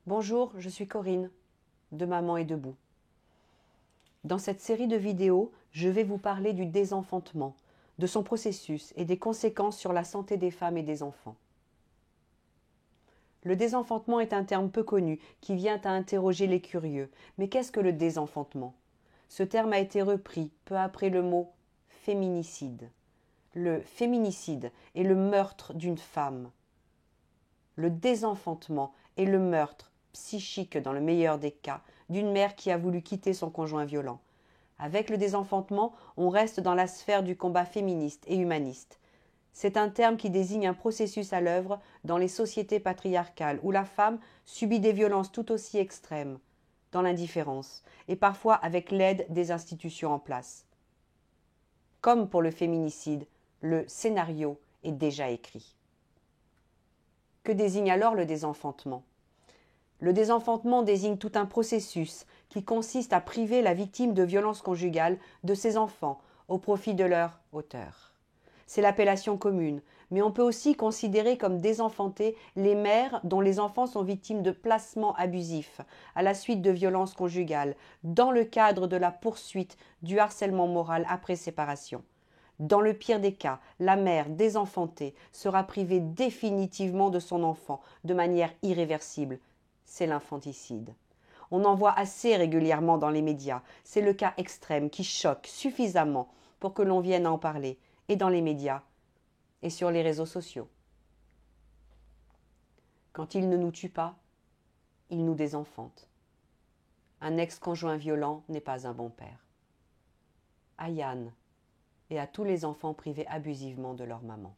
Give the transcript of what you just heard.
Bonjour, je suis Corinne, de Maman est debout. Dans cette série de vidéos, je vais vous parler du désenfantement, de son processus et des conséquences sur la santé des femmes et des enfants. Le désenfantement est un terme peu connu qui vient à interroger les curieux. Mais qu'est-ce que le désenfantement? Ce terme a été repris peu après le mot féminicide. Le féminicide est le meurtre d'une femme. Le désenfantement est le meurtre, psychique dans le meilleur des cas, d'une mère qui a voulu quitter son conjoint violent. Avec le désenfantement, on reste dans la sphère du combat féministe et humaniste. C'est un terme qui désigne un processus à l'œuvre dans les sociétés patriarcales où la femme subit des violences tout aussi extrêmes, dans l'indifférence, et parfois avec l'aide des institutions en place. Comme pour le féminicide, le scénario est déjà écrit. Que désigne alors le désenfantement? Le désenfantement désigne tout un processus qui consiste à priver la victime de violences conjugales de ses enfants au profit de leur auteur. C'est l'appellation commune, mais on peut aussi considérer comme désenfantées les mères dont les enfants sont victimes de placements abusifs à la suite de violences conjugales dans le cadre de la poursuite du harcèlement moral après séparation. Dans le pire des cas, la mère désenfantée sera privée définitivement de son enfant de manière irréversible. C'est l'infanticide. On en voit assez régulièrement dans les médias. C'est le cas extrême qui choque suffisamment pour que l'on vienne en parler, et dans les médias, et sur les réseaux sociaux. Quand il ne nous tue pas, il nous désenfante. Un ex-conjoint violent n'est pas un bon père. À Yann et à tous les enfants privés abusivement de leur maman.